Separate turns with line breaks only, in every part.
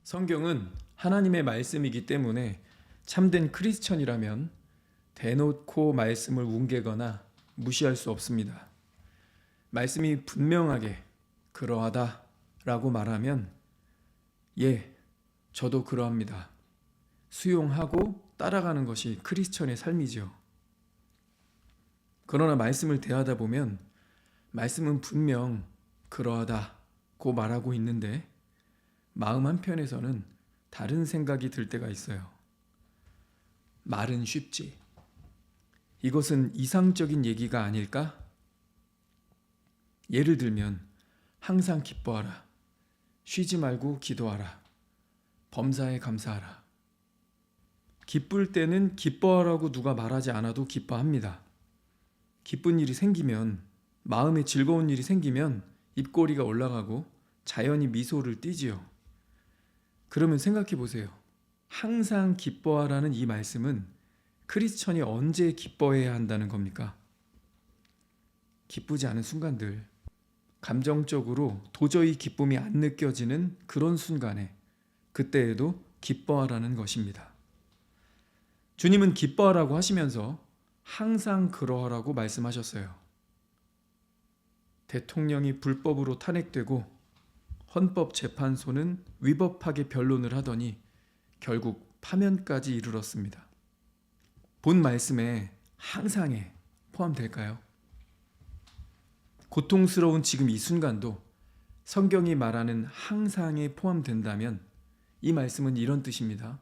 성경은 하나님의 말씀이기 때문에 참된 크리스천이라면 대놓고 말씀을 뭉개거나 무시할 수 없습니다. 말씀이 분명하게 그러하다 라고 말하면 예, 저도 그러합니다. 수용하고 따라가는 것이 크리스천의 삶이지요. 그러나 말씀을 대하다 보면 말씀은 분명 그러하다고 말하고 있는데 마음 한편에서는 다른 생각이 들 때가 있어요. 말은 쉽지. 이것은 이상적인 얘기가 아닐까? 예를 들면 항상 기뻐하라. 쉬지 말고 기도하라. 범사에 감사하라. 기쁠 때는 기뻐하라고 누가 말하지 않아도 기뻐합니다. 기쁜 일이 생기면, 마음에 즐거운 일이 생기면 입꼬리가 올라가고 자연히 미소를 띠지요. 그러면 생각해 보세요. 항상 기뻐하라는 이 말씀은 크리스천이 언제 기뻐해야 한다는 겁니까? 기쁘지 않은 순간들, 감정적으로 도저히 기쁨이 안 느껴지는 그런 순간에 그때에도 기뻐하라는 것입니다. 주님은 기뻐하라고 하시면서 항상 그러하라고 말씀하셨어요. 대통령이 불법으로 탄핵되고 헌법재판소는 위법하게 변론을 하더니 결국 파면까지 이르렀습니다. 본 말씀에 항상에 포함될까요? 고통스러운 지금 이 순간도 성경이 말하는 항상에 포함된다면 이 말씀은 이런 뜻입니다.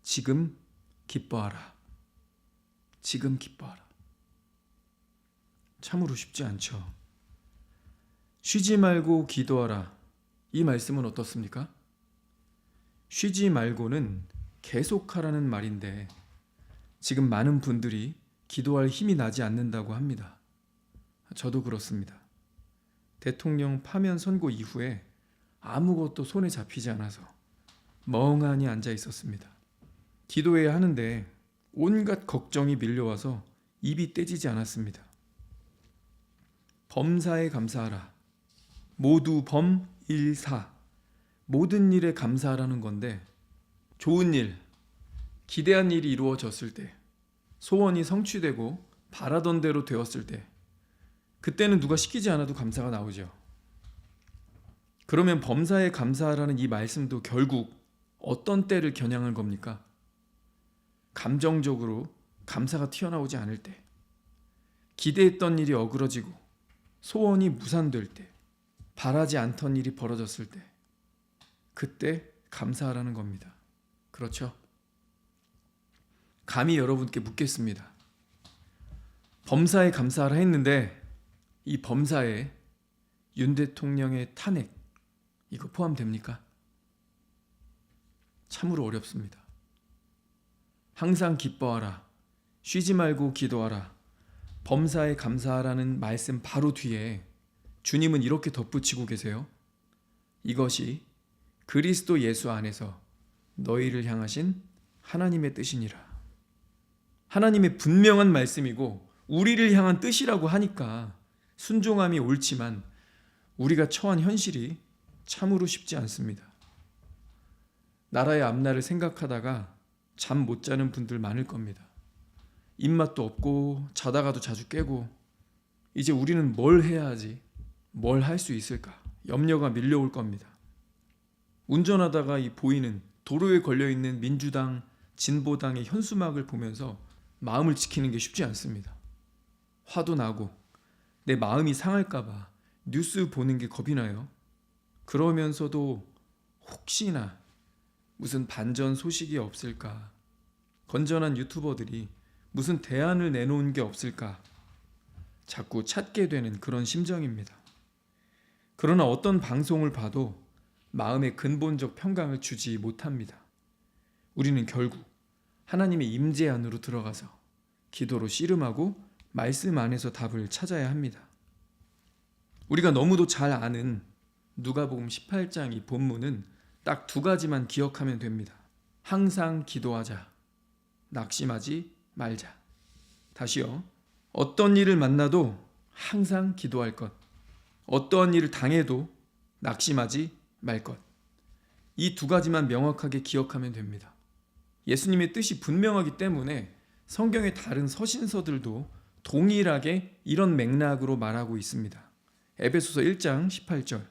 지금 기뻐하라. 지금 기뻐하라. 참으로 쉽지 않죠. 쉬지 말고 기도하라. 이 말씀은 어떻습니까? 쉬지 말고는 계속하라는 말인데 지금 많은 분들이 기도할 힘이 나지 않는다고 합니다. 저도 그렇습니다. 대통령 파면 선고 이후에 아무것도 손에 잡히지 않아서 멍하니 앉아 있었습니다. 기도해야 하는데 온갖 걱정이 밀려와서 입이 떼지지 않았습니다. 범사에 감사하라. 모두 범일사. 모든 일에 감사하라는 건데 좋은 일, 기대한 일이 이루어졌을 때, 소원이 성취되고 바라던 대로 되었을 때 그때는 누가 시키지 않아도 감사가 나오죠. 그러면 범사에 감사하라는 이 말씀도 결국 어떤 때를 겨냥한 겁니까? 감정적으로 감사가 튀어나오지 않을 때, 기대했던 일이 어그러지고 소원이 무산될 때, 바라지 않던 일이 벌어졌을 때 그때 감사하라는 겁니다. 그렇죠? 감히 여러분께 묻겠습니다. 범사에 감사하라 했는데 이 범사에 윤 대통령의 탄핵 이거 포함됩니까? 참으로 어렵습니다. 항상 기뻐하라. 쉬지 말고 기도하라. 범사에 감사하라는 말씀 바로 뒤에 주님은 이렇게 덧붙이고 계세요. 이것이 그리스도 예수 안에서 너희를 향하신 하나님의 뜻이니라. 하나님의 분명한 말씀이고 우리를 향한 뜻이라고 하니까 순종함이 옳지만 우리가 처한 현실이 참으로 쉽지 않습니다. 나라의 앞날을 생각하다가 잠 못 자는 분들 많을 겁니다. 입맛도 없고 자다가도 자주 깨고 이제 우리는 뭘 해야 하지? 뭘 할 수 있을까? 염려가 밀려올 겁니다. 운전하다가 이 보이는 도로에 걸려있는 민주당, 진보당의 현수막을 보면서 마음을 지키는 게 쉽지 않습니다. 화도 나고 내 마음이 상할까봐 뉴스 보는 게 겁이 나요. 그러면서도 혹시나 무슨 반전 소식이 없을까? 건전한 유튜버들이 무슨 대안을 내놓은 게 없을까? 자꾸 찾게 되는 그런 심정입니다. 그러나 어떤 방송을 봐도 마음의 근본적 평강을 주지 못합니다. 우리는 결국 하나님의 임재 안으로 들어가서 기도로 씨름하고 말씀 안에서 답을 찾아야 합니다. 우리가 너무도 잘 아는 누가복음 18장 이 본문은 딱 두 가지만 기억하면 됩니다. 항상 기도하자. 낙심하지 말자. 다시요. 어떤 일을 만나도 항상 기도할 것. 어떠한 일을 당해도 낙심하지 말 것. 이 두 가지만 명확하게 기억하면 됩니다. 예수님의 뜻이 분명하기 때문에 성경의 다른 서신서들도 동일하게 이런 맥락으로 말하고 있습니다. 에베소서 1장 18절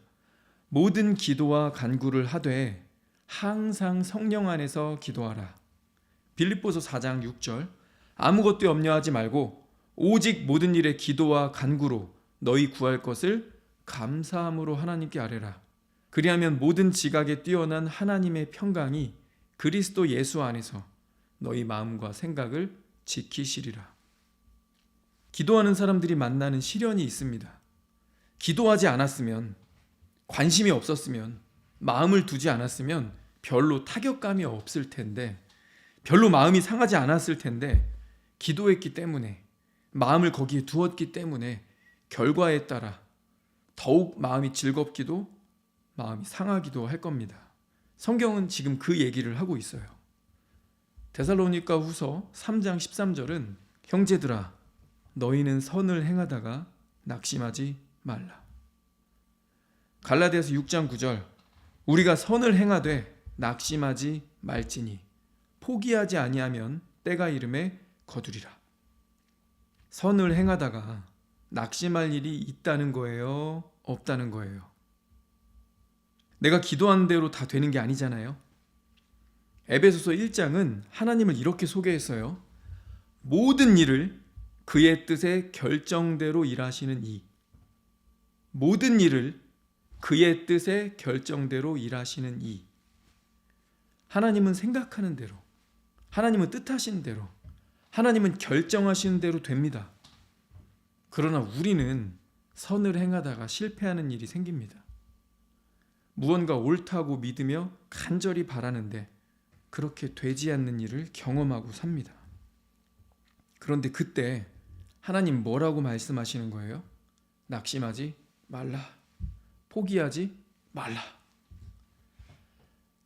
모든 기도와 간구를 하되 항상 성령 안에서 기도하라. 빌립보서 4장 6절 아무것도 염려하지 말고 오직 모든 일에 기도와 간구로 너희 구할 것을 감사함으로 하나님께 아뢰라. 그리하면 모든 지각에 뛰어난 하나님의 평강이 그리스도 예수 안에서 너희 마음과 생각을 지키시리라. 기도하는 사람들이 만나는 시련이 있습니다. 기도하지 않았으면, 관심이 없었으면, 마음을 두지 않았으면 별로 타격감이 없을 텐데, 별로 마음이 상하지 않았을 텐데, 기도했기 때문에, 마음을 거기에 두었기 때문에 결과에 따라 더욱 마음이 즐겁기도 마음이 상하기도 할 겁니다. 성경은 지금 그 얘기를 하고 있어요. 데살로니가 후서 3장 13절은 형제들아 너희는 선을 행하다가 낙심하지 말라. 갈라디아서 6장 9절 우리가 선을 행하되 낙심하지 말지니 포기하지 아니하면 때가 이름에 거두리라. 선을 행하다가 낙심할 일이 있다는 거예요? 없다는 거예요? 내가 기도하는 대로 다 되는 게 아니잖아요. 에베소서 1장은 하나님을 이렇게 소개했어요. 모든 일을 그의 뜻의 결정대로 일하시는 이. 모든 일을 그의 뜻의 결정대로 일하시는 이. 하나님은 생각하는 대로, 하나님은 뜻하시는 대로, 하나님은 결정하시는 대로 됩니다. 그러나 우리는 선을 행하다가 실패하는 일이 생깁니다. 무언가 옳다고 믿으며 간절히 바라는데 그렇게 되지 않는 일을 경험하고 삽니다. 그런데 그때 하나님 뭐라고 말씀하시는 거예요? 낙심하지 말라. 포기하지 말라.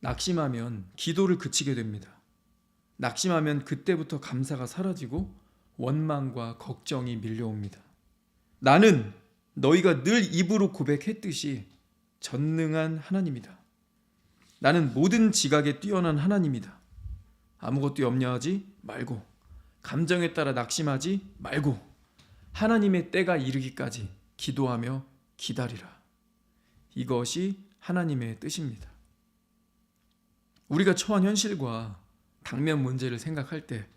낙심하면 기도를 그치게 됩니다. 낙심하면 그때부터 감사가 사라지고 원망과 걱정이 밀려옵니다. 나는 너희가 늘 입으로 고백했듯이 전능한 하나님이다. 나는 모든 지각에 뛰어난 하나님이다. 아무것도 염려하지 말고 감정에 따라 낙심하지 말고 하나님의 때가 이르기까지 기도하며 기다리라. 이것이 하나님의 뜻입니다. 우리가 처한 현실과 당면 문제를 생각할 때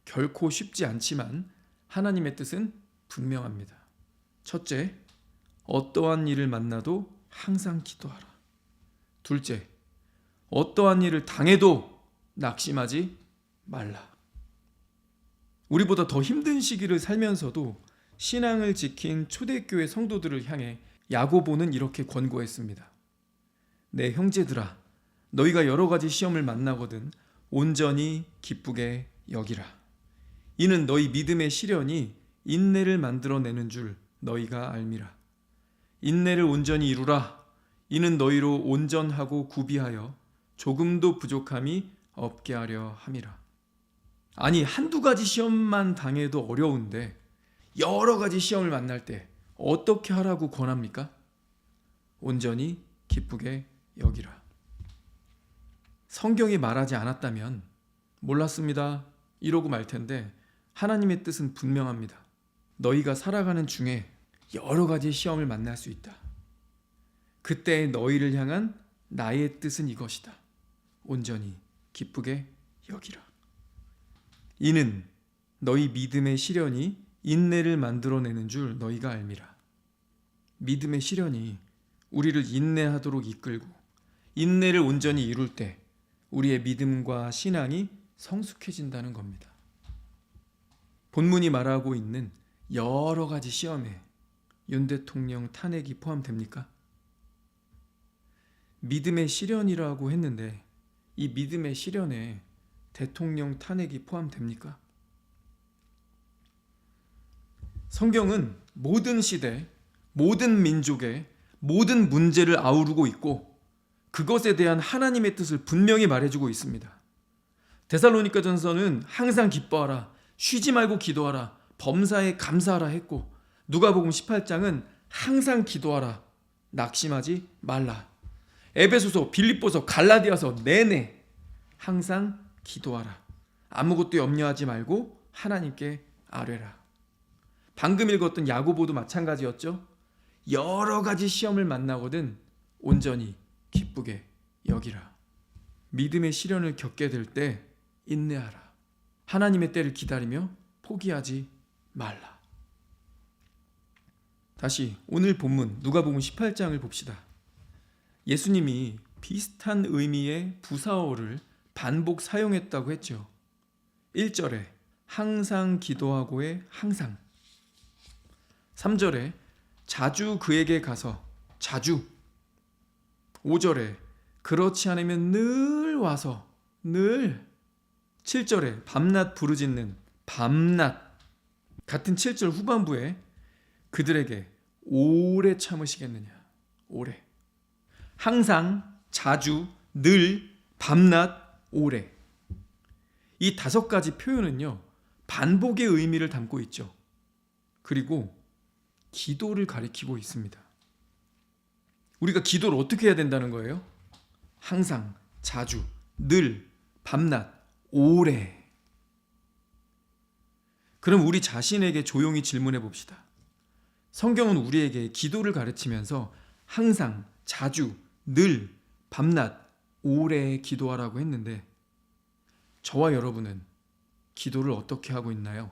결코 쉽지 않지만 하나님의 뜻은 분명합니다. 첫째, 어떠한 일을 만나도 항상 기도하라. 둘째, 어떠한 일을 당해도 낙심하지 말라. 우리보다 더 힘든 시기를 살면서도 신앙을 지킨 초대교회 성도들을 향해 야고보는 이렇게 권고했습니다. 내 형제들아, 너희가 여러 가지 시험을 만나거든 온전히 기쁘게 여기라. 이는 너희 믿음의 시련이 인내를 만들어내는 줄 너희가 알미라. 인내를 온전히 이루라. 이는 너희로 온전하고 구비하여 조금도 부족함이 없게 하려 함이라. 아니, 한두 가지 시험만 당해도 어려운데 여러 가지 시험을 만날 때 어떻게 하라고 권합니까? 온전히 기쁘게 여기라. 성경이 말하지 않았다면 몰랐습니다 이러고 말 텐데 하나님의 뜻은 분명합니다. 너희가 살아가는 중에 여러 가지 시험을 만날 수 있다. 그때 너희를 향한 나의 뜻은 이것이다. 온전히 기쁘게 여기라. 이는 너희 믿음의 시련이 인내를 만들어내는 줄 너희가 알미라. 믿음의 시련이 우리를 인내하도록 이끌고 인내를 온전히 이룰 때 우리의 믿음과 신앙이 성숙해진다는 겁니다. 본문이 말하고 있는 여러 가지 시험에 윤 대통령 탄핵이 포함됩니까? 믿음의 시련이라고 했는데 이 믿음의 시련에 대통령 탄핵이 포함됩니까? 성경은 모든 시대, 모든 민족의 모든 문제를 아우르고 있고 그것에 대한 하나님의 뜻을 분명히 말해주고 있습니다. 데살로니가전서는 항상 기뻐하라, 쉬지 말고 기도하라, 범사에 감사하라 했고 누가복음 18장은 항상 기도하라, 낙심하지 말라. 에베소서, 빌립보서, 갈라디아서 내내 항상 기도하라. 아무것도 염려하지 말고 하나님께 아뢰라. 방금 읽었던 야고보도 마찬가지였죠. 여러 가지 시험을 만나거든 온전히 기쁘게 여기라. 믿음의 시련을 겪게 될 때 인내하라. 하나님의 때를 기다리며 포기하지 말라. 다시 오늘 본문 누가복음 18장을 봅시다. 예수님이 비슷한 의미의 부사어를 반복 사용했다고 했죠. 1절에 항상 기도하고의 항상, 3절에 자주 그에게 가서 자주, 5절에 그렇지 않으면 늘 와서 늘, 7절에 밤낮 부르짖는 밤낮, 같은 7절 후반부에 그들에게 오래 참으시겠느냐. 오래. 항상, 자주, 늘, 밤낮, 오래. 이 5가지 표현은요, 반복의 의미를 담고 있죠. 그리고 기도를 가리키고 있습니다. 우리가 기도를 어떻게 해야 된다는 거예요? 항상, 자주, 늘, 밤낮, 오래. 그럼 우리 자신에게 조용히 질문해 봅시다. 성경은 우리에게 기도를 가르치면서 항상, 자주, 늘, 밤낮, 오래 기도하라고 했는데 저와 여러분은 기도를 어떻게 하고 있나요?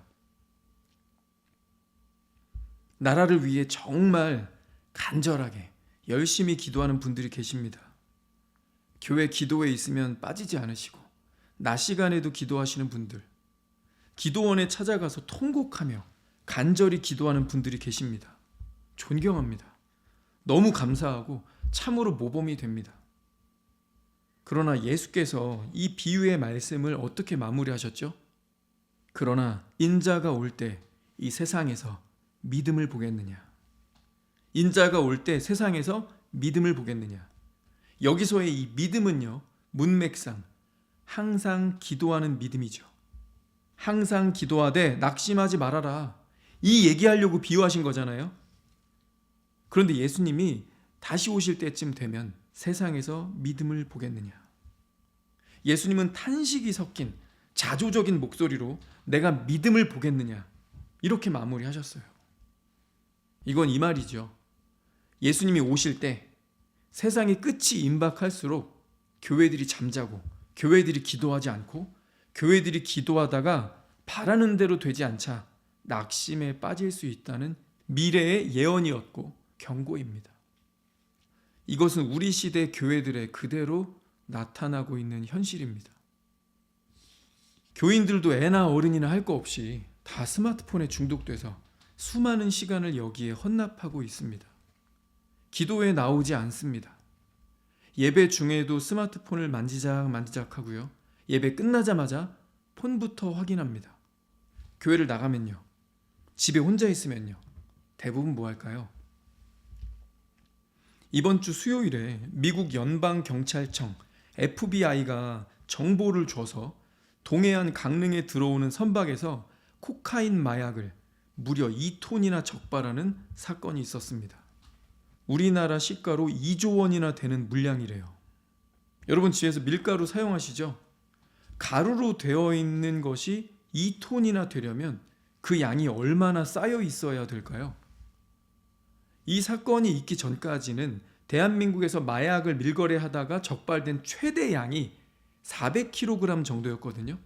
나라를 위해 정말 간절하게 열심히 기도하는 분들이 계십니다. 교회 기도회에 있으면 빠지지 않으시고 낮 시간에도 기도하시는 분들, 기도원에 찾아가서 통곡하며 간절히 기도하는 분들이 계십니다. 존경합니다. 너무 감사하고 참으로 모범이 됩니다. 그러나 예수께서 이 비유의 말씀을 어떻게 마무리하셨죠? 그러나 인자가 올 때 이 세상에서 믿음을 보겠느냐? 인자가 올 때 세상에서 믿음을 보겠느냐? 여기서의 이 믿음은요, 문맥상 항상 기도하는 믿음이죠. 항상 기도하되 낙심하지 말아라. 이 얘기하려고 비유하신 거잖아요. 그런데 예수님이 다시 오실 때쯤 되면 세상에서 믿음을 보겠느냐? 예수님은 탄식이 섞인 자조적인 목소리로 내가 믿음을 보겠느냐? 이렇게 마무리하셨어요. 이건 이 말이죠. 예수님이 오실 때 세상의 끝이 임박할수록 교회들이 잠자고 교회들이 기도하지 않고 교회들이 기도하다가 바라는 대로 되지 않자 낙심에 빠질 수 있다는 미래의 예언이었고 경고입니다. 이것은 우리 시대 교회들의 그대로 나타나고 있는 현실입니다. 교인들도 애나 어른이나 할 거 없이 다 스마트폰에 중독돼서 수많은 시간을 여기에 헌납하고 있습니다. 기도에 나오지 않습니다. 예배 중에도 스마트폰을 만지작 하고요. 예배 끝나자마자 폰부터 확인합니다. 교회를 나가면요. 집에 혼자 있으면요. 대부분 뭐 할까요? 이번 주 수요일에 미국 연방경찰청 FBI가 정보를 줘서 동해안 강릉에 들어오는 선박에서 코카인 마약을 무려 2톤이나 적발하는 사건이 있었습니다. 우리나라 시가로 2조 원이나 되는 물량이래요. 여러분 집에서 밀가루 사용하시죠? 가루로 되어 있는 것이 2톤이나 되려면 그 양이 얼마나 쌓여 있어야 될까요? 이 사건이 있기 전까지는 대한민국에서 마약을 밀거래하다가 적발된 최대 양이 400kg 정도였거든요.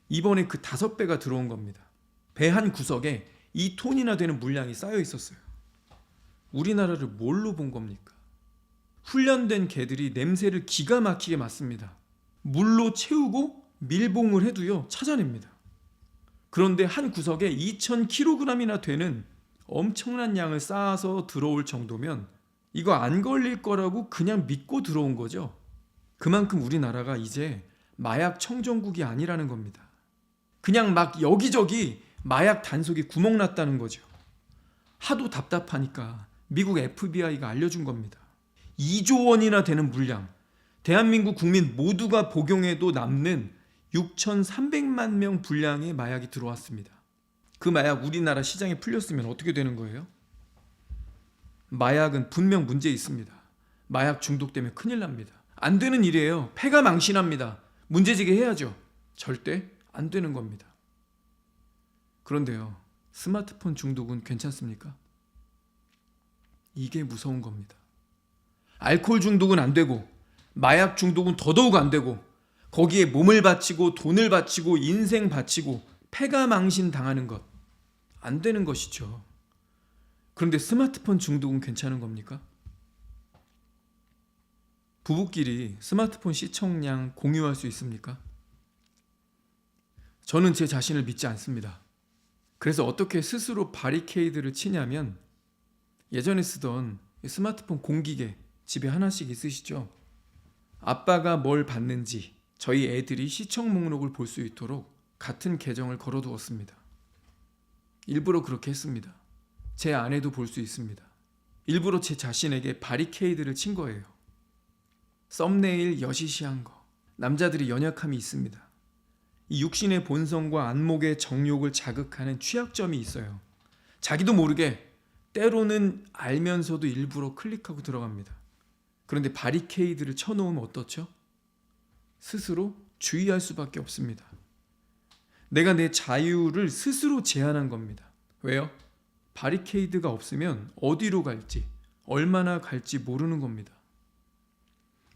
이번에 그 5배가 들어온 겁니다. 배 한 구석에 2톤이나 되는 물량이 쌓여 있었어요. 우리나라를 뭘로 본 겁니까? 훈련된 개들이 냄새를 기가 막히게 맡습니다. 물로 채우고 밀봉을 해도요 찾아냅니다. 그런데 한 구석에 2000kg이나 되는 엄청난 양을 쌓아서 들어올 정도면 이거 안 걸릴 거라고 그냥 믿고 들어온 거죠. 그만큼 우리나라가 이제 마약 청정국이 아니라는 겁니다. 그냥 막 여기저기 마약 단속이 구멍 났다는 거죠. 하도 답답하니까 미국 FBI가 알려준 겁니다. 2조 원이나 되는 물량, 대한민국 국민 모두가 복용해도 남는 6,300만 명 분량의 마약이 들어왔습니다. 그 마약 우리나라 시장에 풀렸으면 어떻게 되는 거예요? 마약은 분명 문제 있습니다. 마약 중독되면 큰일 납니다. 안 되는 일이에요. 폐가 망신합니다. 문제제기 해야죠. 절대 안 되는 겁니다. 그런데요, 스마트폰 중독은 괜찮습니까? 이게 무서운 겁니다. 알코올 중독은 안 되고 마약 중독은 더더욱 안 되고 거기에 몸을 바치고 돈을 바치고 인생 바치고 폐가 망신 당하는 것 안 되는 것이죠. 그런데 스마트폰 중독은 괜찮은 겁니까? 부부끼리 스마트폰 시청량 공유할 수 있습니까? 저는 제 자신을 믿지 않습니다. 그래서 어떻게 스스로 바리케이드를 치냐면 예전에 쓰던 스마트폰 공기계 집에 하나씩 있으시죠? 아빠가 뭘 봤는지 저희 애들이 시청 목록을 볼 수 있도록 같은 계정을 걸어두었습니다. 일부러 그렇게 했습니다. 제 아내도 볼 수 있습니다. 일부러 제 자신에게 바리케이드를 친 거예요. 썸네일 여시시한 거. 남자들이 연약함이 있습니다. 이 육신의 본성과 안목의 정욕을 자극하는 취약점이 있어요. 자기도 모르게 때로는 알면서도 일부러 클릭하고 들어갑니다. 그런데 바리케이드를 쳐놓으면 어떻죠? 스스로 주의할 수밖에 없습니다. 내가 내 자유를 스스로 제한한 겁니다. 왜요? 바리케이드가 없으면 어디로 갈지, 얼마나 갈지 모르는 겁니다.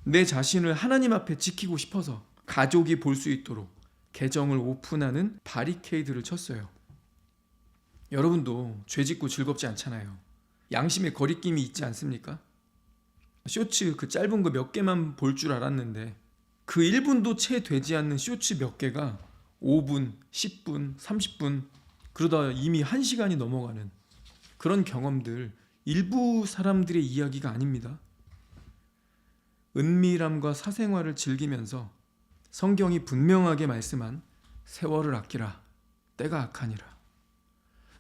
내 자신을 하나님 앞에 지키고 싶어서 가족이 볼 수 있도록 계정을 오픈하는 바리케이드를 쳤어요. 여러분도 죄 짓고 즐겁지 않잖아요. 양심의 거리낌이 있지 않습니까? 쇼츠 그 짧은 거 몇 개만 볼 줄 알았는데 그 1분도 채 되지 않는 쇼츠 몇 개가 5분, 10분, 30분 그러다 이미 1시간이 넘어가는 그런 경험들 일부 사람들의 이야기가 아닙니다. 은밀함과 사생활을 즐기면서 성경이 분명하게 말씀한 세월을 아끼라 때가 악하니라.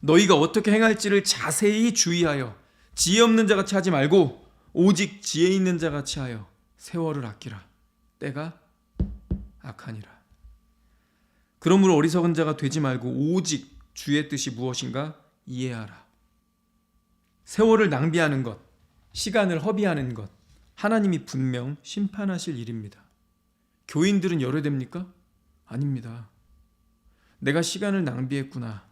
너희가 어떻게 행할지를 자세히 주의하여 지혜 없는 자같이 하지 말고 오직 지혜 있는 자같이 하여 세월을 아끼라 때가 악하니라. 그러므로 어리석은 자가 되지 말고 오직 주의 뜻이 무엇인가 이해하라. 세월을 낭비하는 것, 시간을 허비하는 것, 하나님이 분명 심판하실 일입니다. 교인들은 열애됩니까? 아닙니다. 내가 시간을 낭비했구나.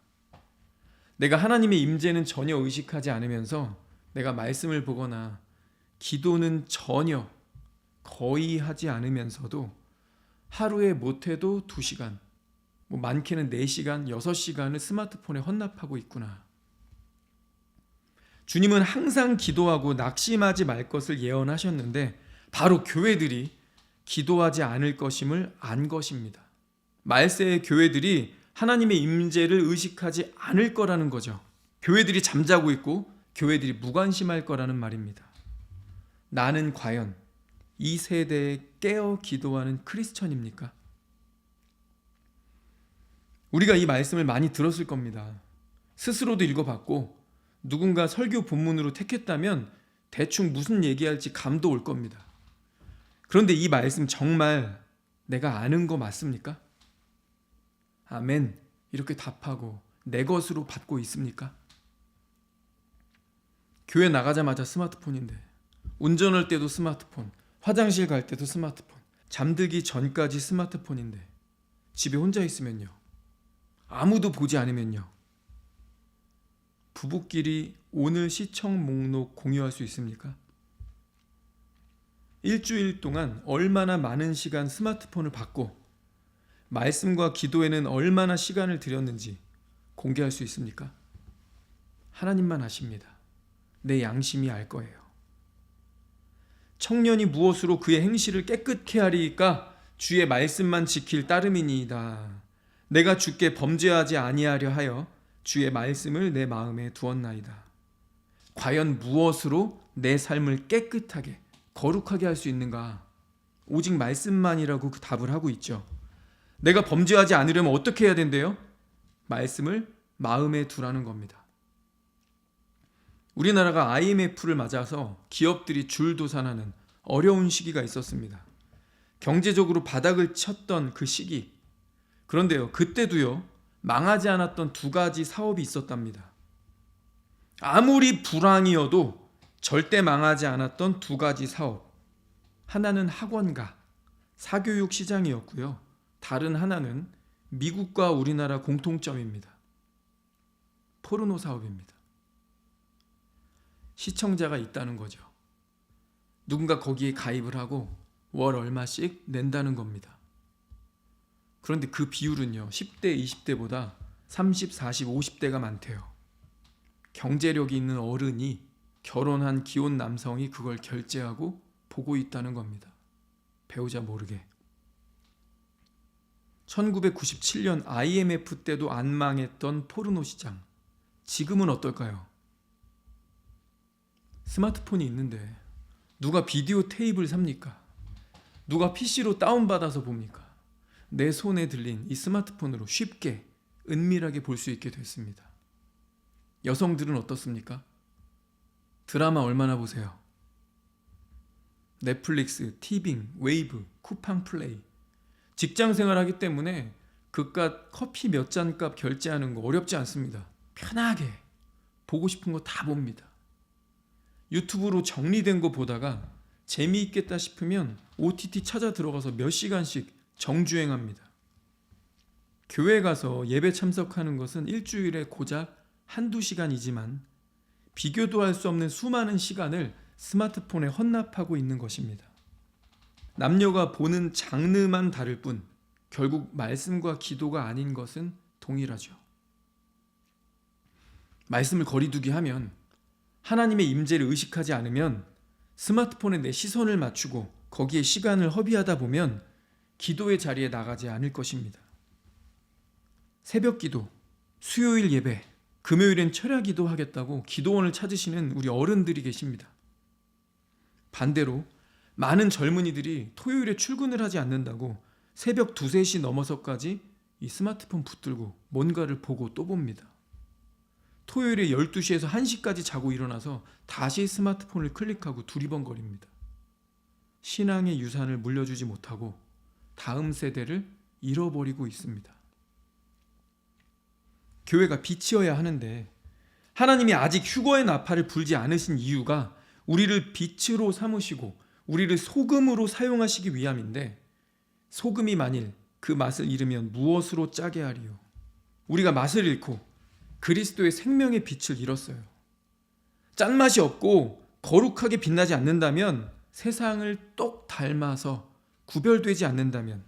내가 하나님의 임재는 전혀 의식하지 않으면서 내가 말씀을 보거나 기도는 전혀 거의 하지 않으면서도 하루에 못해도 2시간, 많게는 4시간, 6시간을 스마트폰에 헌납하고 있구나. 주님은 항상 기도하고 낙심하지 말 것을 예언하셨는데 바로 교회들이 기도하지 않을 것임을 안 것입니다. 말세의 교회들이 하나님의 임재를 의식하지 않을 거라는 거죠. 교회들이 잠자고 있고 교회들이 무관심할 거라는 말입니다. 나는 과연 이 세대에 깨어 기도하는 크리스천입니까? 우리가 이 말씀을 많이 들었을 겁니다. 스스로도 읽어봤고 누군가 설교 본문으로 택했다면 대충 무슨 얘기할지 감도 올 겁니다. 그런데 이 말씀 정말 내가 아는 거 맞습니까? 아멘 이렇게 답하고 내 것으로 받고 있습니까? 교회 나가자마자 스마트폰인데 운전할 때도 스마트폰, 화장실 갈 때도 스마트폰, 잠들기 전까지 스마트폰인데 집에 혼자 있으면요, 아무도 보지 않으면요, 부부끼리 오늘 시청 목록 공유할 수 있습니까? 일주일 동안 얼마나 많은 시간 스마트폰을 받고 말씀과 기도에는 얼마나 시간을 들였는지 공개할 수 있습니까? 하나님만 아십니다. 내 양심이 알 거예요. 청년이 무엇으로 그의 행실을 깨끗케 하리이까 주의 말씀만 지킬 따름이니이다. 내가 주께 범죄하지 아니하려 하여 주의 말씀을 내 마음에 두었나이다. 과연 무엇으로 내 삶을 깨끗하게 거룩하게 할 수 있는가? 오직 말씀만이라고 그 답을 하고 있죠. 내가 범죄하지 않으려면 어떻게 해야 된대요? 말씀을 마음에 두라는 겁니다. 우리나라가 IMF를 맞아서 기업들이 줄도산하는 어려운 시기가 있었습니다. 경제적으로 바닥을 쳤던 그 시기. 그런데요, 그때도요, 망하지 않았던 2가지 사업이 있었답니다. 아무리 불황이어도 절대 망하지 않았던 두 가지 사업. 하나는 학원가, 사교육 시장이었고요. 다른 하나는 미국과 우리나라 공통점입니다. 포르노 사업입니다. 시청자가 있다는 거죠. 누군가 거기에 가입을 하고 월 얼마씩 낸다는 겁니다. 그런데 그 비율은요, 10대, 20대보다 30, 40, 50대가 많대요. 경제력이 있는 어른이, 결혼한 기혼 남성이 그걸 결제하고 보고 있다는 겁니다. 배우자 모르게. 1997년 IMF 때도 안 망했던 포르노 시장. 지금은 어떨까요? 스마트폰이 있는데 누가 비디오 테이프를 삽니까? 누가 PC로 다운받아서 봅니까? 내 손에 들린 이 스마트폰으로 쉽게 은밀하게 볼 수 있게 됐습니다. 여성들은 어떻습니까? 드라마 얼마나 보세요? 넷플릭스, 티빙, 웨이브, 쿠팡 플레이. 직장 생활하기 때문에 그깟 커피 몇 잔 값 결제하는 거 어렵지 않습니다. 편하게 보고 싶은 거 다 봅니다. 유튜브로 정리된 거 보다가 재미있겠다 싶으면 OTT 찾아 들어가서 몇 시간씩 정주행합니다. 교회 가서 예배 참석하는 것은 일주일에 고작 한두 시간이지만 비교도 할 수 없는 수많은 시간을 스마트폰에 헌납하고 있는 것입니다. 남녀가 보는 장르만 다를 뿐 결국 말씀과 기도가 아닌 것은 동일하죠. 말씀을 거리두기 하면, 하나님의 임재를 의식하지 않으면, 스마트폰에 내 시선을 맞추고 거기에 시간을 허비하다 보면 기도의 자리에 나가지 않을 것입니다. 새벽 기도, 수요일 예배, 금요일엔 철야 기도 하겠다고 기도원을 찾으시는 우리 어른들이 계십니다. 반대로 많은 젊은이들이 토요일에 출근을 하지 않는다고 새벽 2, 3시 넘어서까지 이 스마트폰 붙들고 뭔가를 보고 또 봅니다. 토요일에 12시에서 1시까지 자고 일어나서 다시 스마트폰을 클릭하고 두리번거립니다. 신앙의 유산을 물려주지 못하고 다음 세대를 잃어버리고 있습니다. 교회가 빛이어야 하는데 하나님이 아직 휴거의 나팔을 불지 않으신 이유가 우리를 빛으로 삼으시고 우리를 소금으로 사용하시기 위함인데, 소금이 만일 그 맛을 잃으면 무엇으로 짜게 하리요? 우리가 맛을 잃고 그리스도의 생명의 빛을 잃었어요. 짠맛이 없고 거룩하게 빛나지 않는다면, 세상을 똑 닮아서 구별되지 않는다면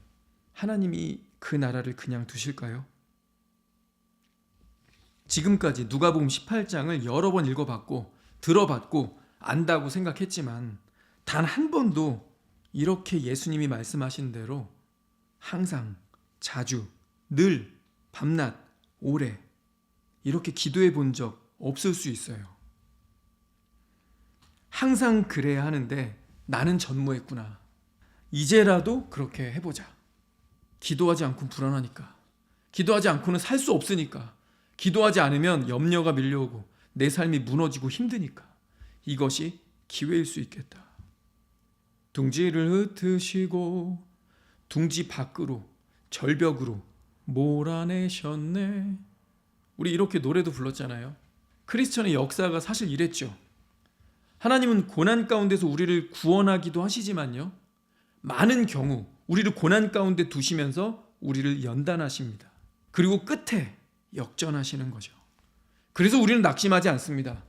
하나님이 그 나라를 그냥 두실까요? 지금까지 누가복음 18장을 여러 번 읽어봤고 들어봤고 안다고 생각했지만 단 한 번도 이렇게 예수님이 말씀하신 대로 항상, 자주, 늘, 밤낮, 오래 이렇게 기도해 본 적 없을 수 있어요. 항상 그래야 하는데 나는 전무했구나. 이제라도 그렇게 해보자. 기도하지 않고는 불안하니까. 기도하지 않고는 살 수 없으니까. 기도하지 않으면 염려가 밀려오고 내 삶이 무너지고 힘드니까. 이것이 기회일 수 있겠다. 둥지를 흩으시고 둥지 밖으로 절벽으로 몰아내셨네. 우리 이렇게 노래도 불렀잖아요. 크리스천의 역사가 사실 이랬죠. 하나님은 고난 가운데서 우리를 구원하기도 하시지만요, 많은 경우 우리를 고난 가운데 두시면서 우리를 연단하십니다. 그리고 끝에 역전하시는 거죠. 그래서 우리는 낙심하지 않습니다.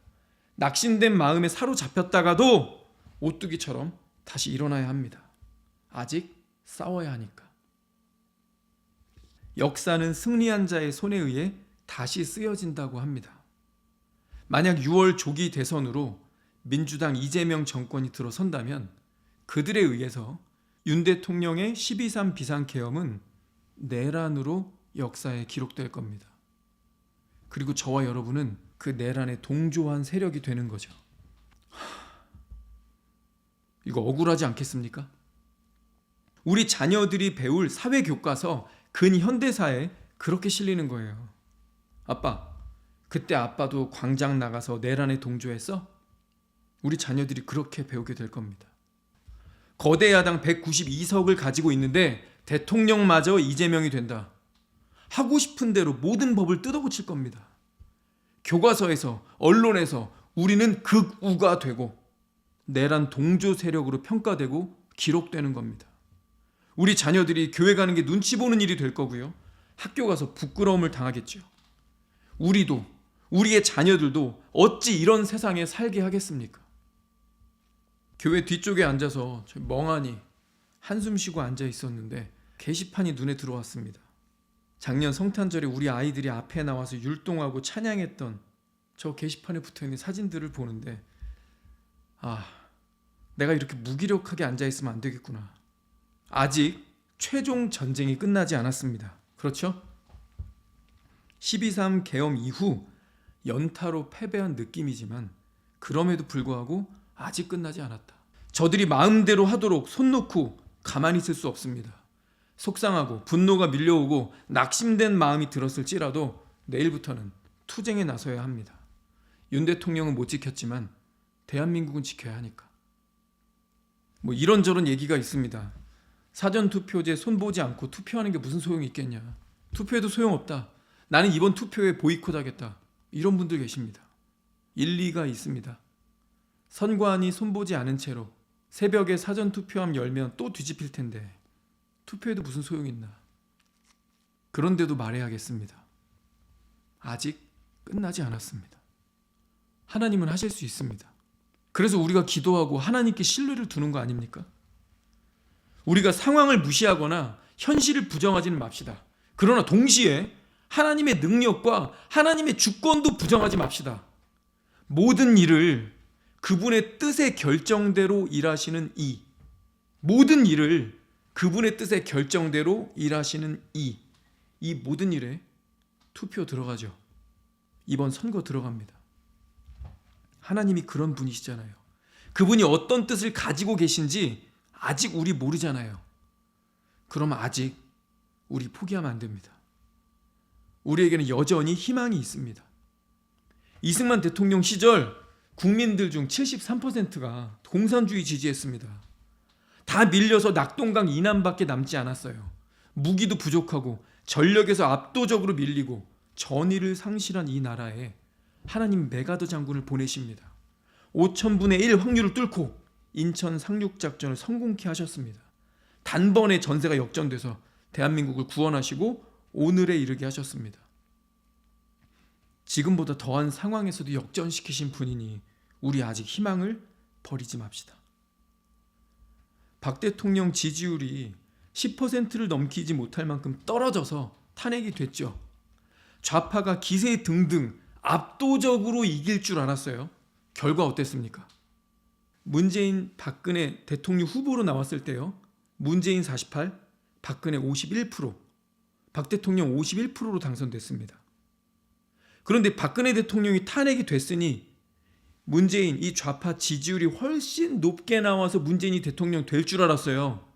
낙심된 마음에 사로잡혔다가도 오뚜기처럼 다시 일어나야 합니다. 아직 싸워야 하니까. 역사는 승리한 자의 손에 의해 다시 쓰여진다고 합니다. 만약 6월 조기 대선으로 민주당 이재명 정권이 들어선다면 그들에 의해서 윤 대통령의 12.3 비상계엄은 내란으로 역사에 기록될 겁니다. 그리고 저와 여러분은 그 내란에 동조한 세력이 되는 거죠. 이거 억울하지 않겠습니까? 우리 자녀들이 배울 사회교과서 근현대사에 그렇게 실리는 거예요. 아빠, 그때 아빠도 광장 나가서 내란에 동조했어? 우리 자녀들이 그렇게 배우게 될 겁니다. 거대 야당 192석을 가지고 있는데 대통령마저 이재명이 된다. 하고 싶은 대로 모든 법을 뜯어고칠 겁니다. 교과서에서, 언론에서 우리는 극우가 되고 내란 동조 세력으로 평가되고 기록되는 겁니다. 우리 자녀들이 교회 가는 게 눈치 보는 일이 될 거고요. 학교 가서 부끄러움을 당하겠죠. 우리도, 우리의 자녀들도 어찌 이런 세상에 살게 하겠습니까? 교회 뒤쪽에 앉아서 멍하니 한숨 쉬고 앉아 있었는데 게시판이 눈에 들어왔습니다. 작년 성탄절에 우리 아이들이 앞에 나와서 율동하고 찬양했던 저 게시판에 붙어있는 사진들을 보는데 내가 이렇게 무기력하게 앉아있으면 안 되겠구나. 아직 최종 전쟁이 끝나지 않았습니다. 그렇죠? 12.3 계엄 이후 연타로 패배한 느낌이지만 그럼에도 불구하고 아직 끝나지 않았다. 저들이 마음대로 하도록 손 놓고 가만히 있을 수 없습니다. 속상하고 분노가 밀려오고 낙심된 마음이 들었을지라도 내일부터는 투쟁에 나서야 합니다. 윤 대통령은 못 지켰지만 대한민국은 지켜야 하니까. 이런저런 얘기가 있습니다. 사전투표제 손보지 않고 투표하는 게 무슨 소용이 있겠냐. 투표해도 소용없다. 나는 이번 투표에 보이콧하겠다. 이런 분들 계십니다. 일리가 있습니다. 선관위 손보지 않은 채로 새벽에 사전투표함 열면 또 뒤집힐 텐데 투표해도 무슨 소용이 있나. 그런데도 말해야겠습니다. 아직 끝나지 않았습니다. 하나님은 하실 수 있습니다. 그래서 우리가 기도하고 하나님께 신뢰를 두는 거 아닙니까? 우리가 상황을 무시하거나 현실을 부정하지는 맙시다. 그러나 동시에 하나님의 능력과 하나님의 주권도 부정하지 맙시다. 모든 일을 그분의 뜻의 결정대로 일하시는 모든 일을 그분의 뜻의 결정대로 일하시는 이 모든 일에 투표 들어가죠. 이번 선거 들어갑니다. 하나님이 그런 분이시잖아요. 그분이 어떤 뜻을 가지고 계신지 아직 우리 모르잖아요. 그럼 아직 우리 포기하면 안 됩니다. 우리에게는 여전히 희망이 있습니다. 이승만 대통령 시절 국민들 중 73%가 공산주의 지지했습니다. 다 밀려서 낙동강 이남밖에 남지 않았어요. 무기도 부족하고 전력에서 압도적으로 밀리고 전의를 상실한 이 나라에 하나님 메가더 장군을 보내십니다. 5,000분의 1 확률을 뚫고 인천 상륙작전을 성공케 하셨습니다. 단번에 전세가 역전돼서 대한민국을 구원하시고 오늘에 이르게 하셨습니다. 지금보다 더한 상황에서도 역전시키신 분이니 우리 아직 희망을 버리지 맙시다. 박 대통령 지지율이 10%를 넘기지 못할 만큼 떨어져서 탄핵이 됐죠. 좌파가 기세 등등 압도적으로 이길 줄 알았어요. 결과 어땠습니까? 문재인, 박근혜 대통령 후보로 나왔을 때요. 문재인 48, 박근혜 51%, 박 대통령 51%로 당선됐습니다. 그런데 박근혜 대통령이 탄핵이 됐으니 문재인 이 좌파 지지율이 훨씬 높게 나와서 문재인이 대통령 될 줄 알았어요.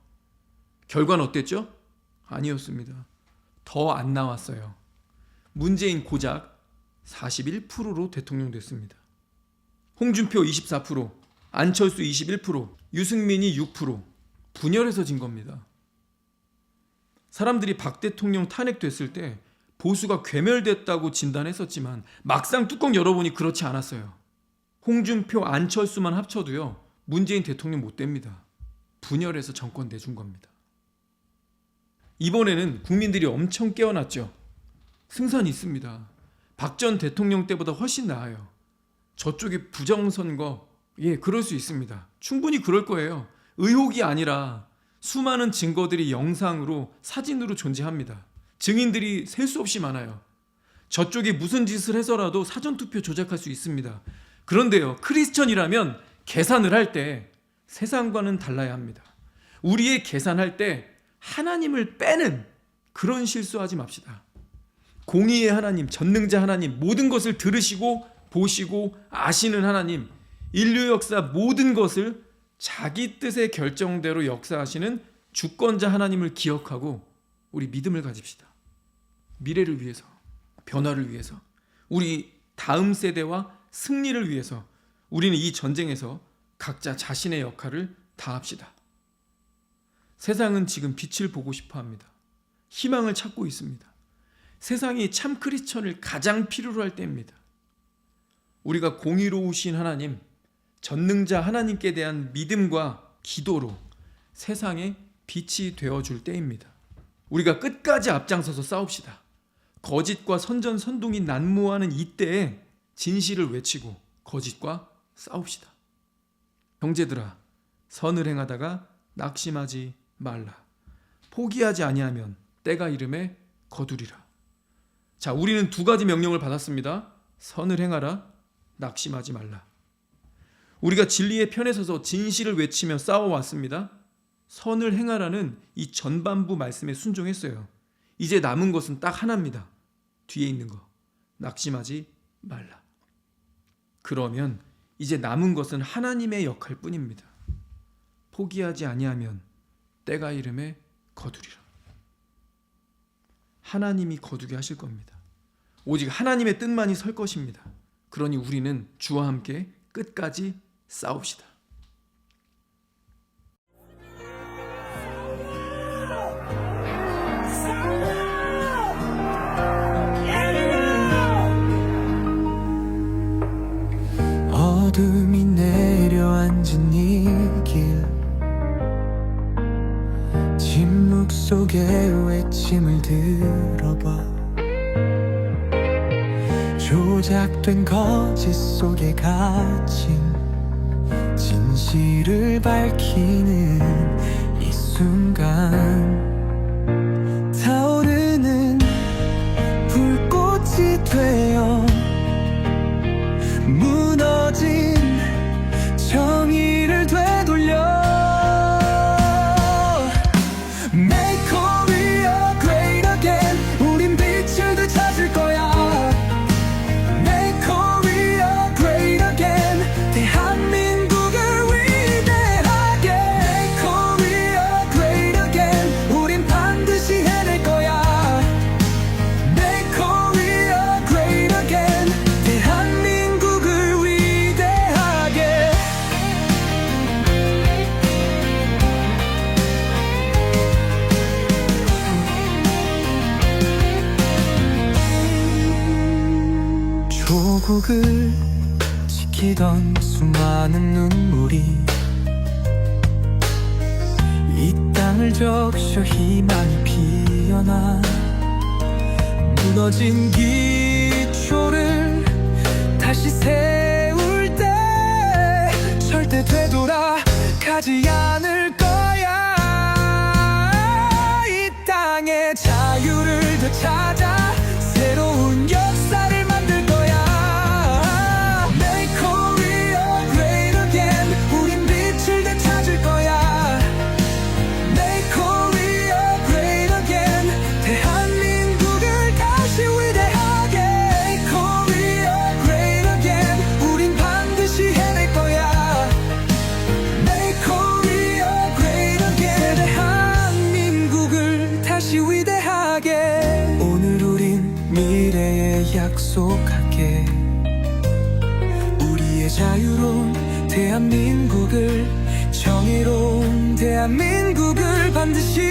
결과는 어땠죠? 아니었습니다. 더 안 나왔어요. 문재인 고작 41%로 대통령 됐습니다. 홍준표 24%, 안철수 21%, 유승민이 6%, 분열해서 진 겁니다. 사람들이 박 대통령 탄핵됐을 때 보수가 괴멸됐다고 진단했었지만 막상 뚜껑 열어보니 그렇지 않았어요. 홍준표, 안철수만 합쳐도요 문재인 대통령 못 됩니다. 분열해서 정권 내준 겁니다. 이번에는 국민들이 엄청 깨어났죠. 승산이 있습니다. 박 전 대통령 때보다 훨씬 나아요. 저쪽이 부정선거, 그럴 수 있습니다. 충분히 그럴 거예요. 의혹이 아니라 수많은 증거들이 영상으로, 사진으로 존재합니다. 증인들이 셀 수 없이 많아요. 저쪽이 무슨 짓을 해서라도 사전투표 조작할 수 있습니다. 그런데요, 크리스천이라면 계산을 할 때 세상과는 달라야 합니다. 우리의 계산할 때 하나님을 빼는 그런 실수하지 맙시다. 공의의 하나님, 전능자 하나님, 모든 것을 들으시고 보시고 아시는 하나님, 인류 역사 모든 것을 자기 뜻의 결정대로 역사하시는 주권자 하나님을 기억하고 우리 믿음을 가집시다. 미래를 위해서, 변화를 위해서, 우리 다음 세대와 승리를 위해서 우리는 이 전쟁에서 각자 자신의 역할을 다합시다. 세상은 지금 빛을 보고 싶어 합니다. 희망을 찾고 있습니다. 세상이 참 크리스천을 가장 필요로 할 때입니다. 우리가 공의로우신 하나님, 전능자 하나님께 대한 믿음과 기도로 세상에 빛이 되어줄 때입니다. 우리가 끝까지 앞장서서 싸웁시다. 거짓과 선전선동이 난무하는 이때에 진실을 외치고 거짓과 싸웁시다. 형제들아, 선을 행하다가 낙심하지 말라. 포기하지 아니하면 때가 이름에 거두리라. 자, 우리는 두 가지 명령을 받았습니다. 선을 행하라, 낙심하지 말라. 우리가 진리의 편에 서서 진실을 외치며 싸워왔습니다. 선을 행하라는 이 전반부 말씀에 순종했어요. 이제 남은 것은 딱 하나입니다. 뒤에 있는 거, 낙심하지 말라. 그러면 이제 남은 것은 하나님의 역할 뿐입니다. 포기하지 아니하면 때가 이름에 거두리라. 하나님이 거두게 하실 겁니다. 오직 하나님의 뜻만이 설 것입니다. 그러니 우리는 주와 함께 끝까지 싸웁시다.
어둠이 내려앉은 이 길, 침묵 속에 외침을 들어봐. 조작된 거짓 속에 갇힌 진실을 밝히는 이 순간, 타오르는 불꽃이 되어 무너진 정의를 되돌려. Make Korea great again. 우린 빛을 되찾을 거야. Make Korea great again. 대한민국을 위대하게. Make Korea great again. 우린 반드시 해낼 거야. Make Korea great again. 대한민국을 위대하게. 조국을 지키던 수많은 눈물이 이 땅을 적셔 희망이 피어나. 무너진 기초를 다시 세울 때 절대 되돌아가지 않을 거야. 이 땅의 자유를 되찾아 새로운 역사를 만들 거야. Make Korea great again. 우린 빛을 되찾을 거야. Make Korea great again. 대한민국을 다시 위대하게. Make Korea great again. 우린 반드시 해낼 거야. Make Korea great again. 대한민국을 다시 위대하게. 오늘 우린 미래에 약속할게. 우리의 자유로운 대한민국을, 정의로운 대한민국을 반드시